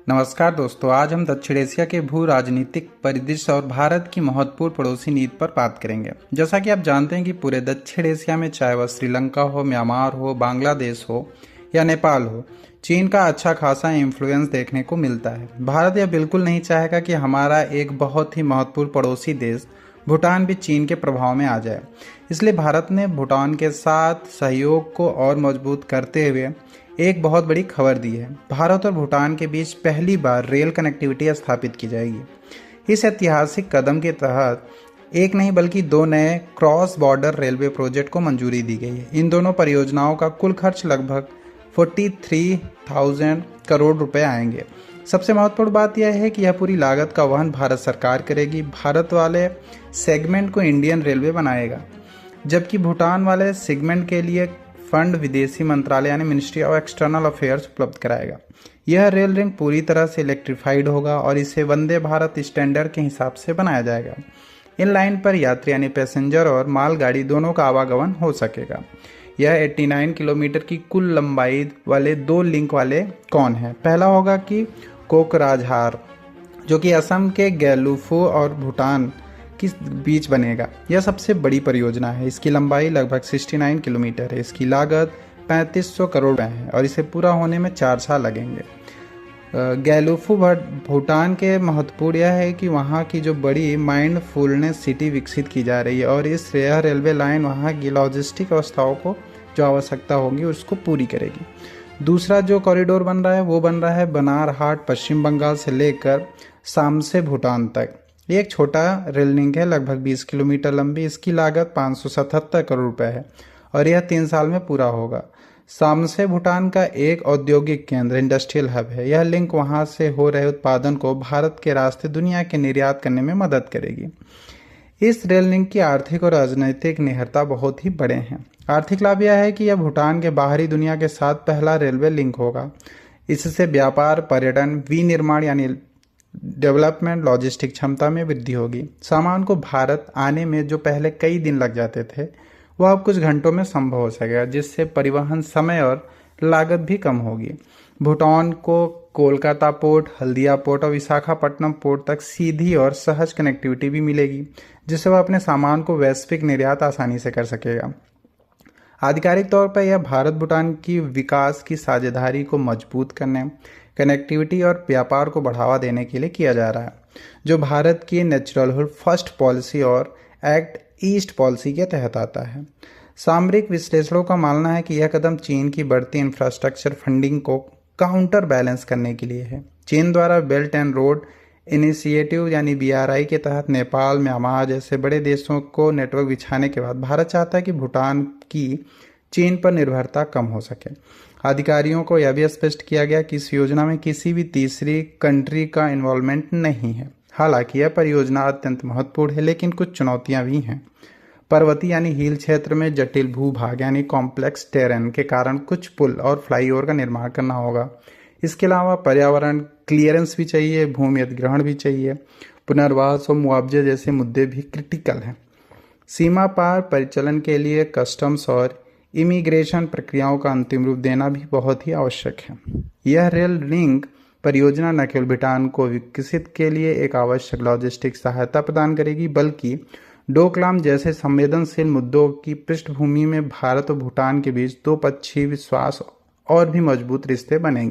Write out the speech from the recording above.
नमस्कार दोस्तों, आज हम दक्षिण एशिया के भू राजनीतिक परिदृश्य और भारत की महत्वपूर्ण पड़ोसी नीति पर बात करेंगे। जैसा कि आप जानते हैं कि पूरे दक्षिण एशिया में चाहे वह श्रीलंका हो, म्यांमार हो, बांग्लादेश हो या नेपाल हो, चीन का अच्छा खासा इन्फ्लुएंस देखने को मिलता है। भारत यह बिल्कुल नहीं चाहेगा कि हमारा एक बहुत ही महत्वपूर्ण पड़ोसी देश भूटान भी चीन के प्रभाव में आ जाए। इसलिए भारत ने भूटान के साथ सहयोग को और मजबूत करते हुए एक बहुत बड़ी खबर दी है। भारत और भूटान के बीच पहली बार रेल कनेक्टिविटी स्थापित की जाएगी। इस ऐतिहासिक कदम के तहत एक नहीं बल्कि 2 नए क्रॉस बॉर्डर रेलवे प्रोजेक्ट को मंजूरी दी गई है। इन दोनों परियोजनाओं का कुल खर्च लगभग 43,000 करोड़ रुपए आएंगे। सबसे महत्वपूर्ण बात यह है कि यह पूरी लागत का वहन भारत सरकार करेगी। भारत वाले सेगमेंट को इंडियन रेलवे बनाएगा, जबकि भूटान वाले सेगमेंट के लिए फंड विदेशी मंत्रालय यानी मिनिस्ट्री ऑफ एक्सटर्नल अफेयर्स उपलब्ध कराएगा। यह रेल लिंक पूरी तरह से इलेक्ट्रीफाइड होगा और इसे वंदे भारत स्टैंडर्ड के हिसाब से बनाया जाएगा। इन लाइन पर यात्री यानी पैसेंजर और मालगाड़ी दोनों का आवागमन हो सकेगा। यह 89 किलोमीटर की कुल लंबाई वाले 2 लिंक वाले कौन है। पहला होगा कि कोकराझार, जो कि असम के गैलुफू और भूटान के बीच बनेगा। यह सबसे बड़ी परियोजना है। इसकी लंबाई लगभग 69 किलोमीटर है। इसकी लागत 3500 करोड़ है और इसे पूरा होने में 4 साल लगेंगे। गैलुफू भूटान के महत्वपूर्ण यह है कि वहाँ की जो बड़ी माइंडफुलनेस सिटी विकसित की जा रही है और इस रेलवे लाइन वहाँ की लॉजिस्टिक अवस्थाओं को जो आवश्यकता होगी उसको पूरी करेगी। दूसरा जो कॉरिडोर बन रहा है वो बन रहा है बनारहाट पश्चिम बंगाल से लेकर सामसे भूटान तक। ये एक छोटा रेल लिंक है, लगभग 20 किलोमीटर लंबी। इसकी लागत 577 करोड़ रुपए है और यह 3 साल में पूरा होगा। सामसे भूटान का एक औद्योगिक केंद्र इंडस्ट्रियल हब है। यह लिंक वहां से हो रहे उत्पादन को भारत के रास्ते दुनिया के निर्यात करने में मदद करेगी। इस रेल लिंक की आर्थिक और राजनीतिक निहिरता बहुत ही बड़े हैं। आर्थिक लाभ यह है कि यह भूटान के बाहरी दुनिया के साथ पहला रेलवे लिंक होगा। इससे व्यापार, पर्यटन, विनिर्माण यानी डेवलपमेंट, लॉजिस्टिक क्षमता में वृद्धि होगी। सामान को भारत आने में जो पहले कई दिन लग जाते थे वह अब कुछ घंटों में संभव हो सकेगा, जिससे परिवहन समय और लागत भी कम होगी। भूटान को कोलकाता पोर्ट, हल्दिया पोर्ट और विशाखापट्टनम पोर्ट तक सीधी और सहज कनेक्टिविटी भी मिलेगी, जिससे वह अपने सामान को वैश्विक निर्यात आसानी से कर सकेगा। आधिकारिक तौर पर यह भारत भूटान की विकास की साझेदारी को मजबूत करने, कनेक्टिविटी और व्यापार को बढ़ावा देने के लिए किया जा रहा है, जो भारत की नेचुरलहुड फर्स्ट पॉलिसी और एक्ट ईस्ट पॉलिसी के तहत आता है। सामरिक विश्लेषकों का मानना है कि यह कदम चीन की बढ़ती इंफ्रास्ट्रक्चर फंडिंग को काउंटर बैलेंस करने के लिए है। चीन द्वारा बेल्ट एंड रोड इनिशिएटिव यानी BRI के तहत नेपाल, म्यांमार जैसे बड़े देशों को नेटवर्क बिछाने के बाद भारत चाहता है कि भूटान की चीन पर निर्भरता कम हो सके। अधिकारियों को यह भी स्पष्ट किया गया कि इस योजना में किसी भी तीसरी कंट्री का इन्वॉल्वमेंट नहीं है। हालांकि यह परियोजना अत्यंत महत्वपूर्ण है, लेकिन कुछ चुनौतियां भी हैं। पर्वतीय यानी हिल क्षेत्र में जटिल भूभाग यानी कॉम्प्लेक्स टेरेन के कारण कुछ पुल और फ्लाईओवर का निर्माण करना होगा। इसके अलावा पर्यावरण क्लियरेंस भी चाहिए, भूमि अधिग्रहण भी चाहिए, पुनर्वास और मुआवजे जैसे मुद्दे भी क्रिटिकल हैं। सीमा पार परिचालन के लिए कस्टम्स और इमिग्रेशन प्रक्रियाओं का अंतिम रूप देना भी बहुत ही आवश्यक है। यह रेल लिंक परियोजना न केवल भूटान को विकसित के लिए एक आवश्यक लॉजिस्टिक सहायता प्रदान करेगी, बल्कि डोकलाम जैसे संवेदनशील मुद्दों की पृष्ठभूमि में भारत और भूटान के बीच 2 पक्षीय विश्वास और भी मजबूत रिश्ते बनेंगे।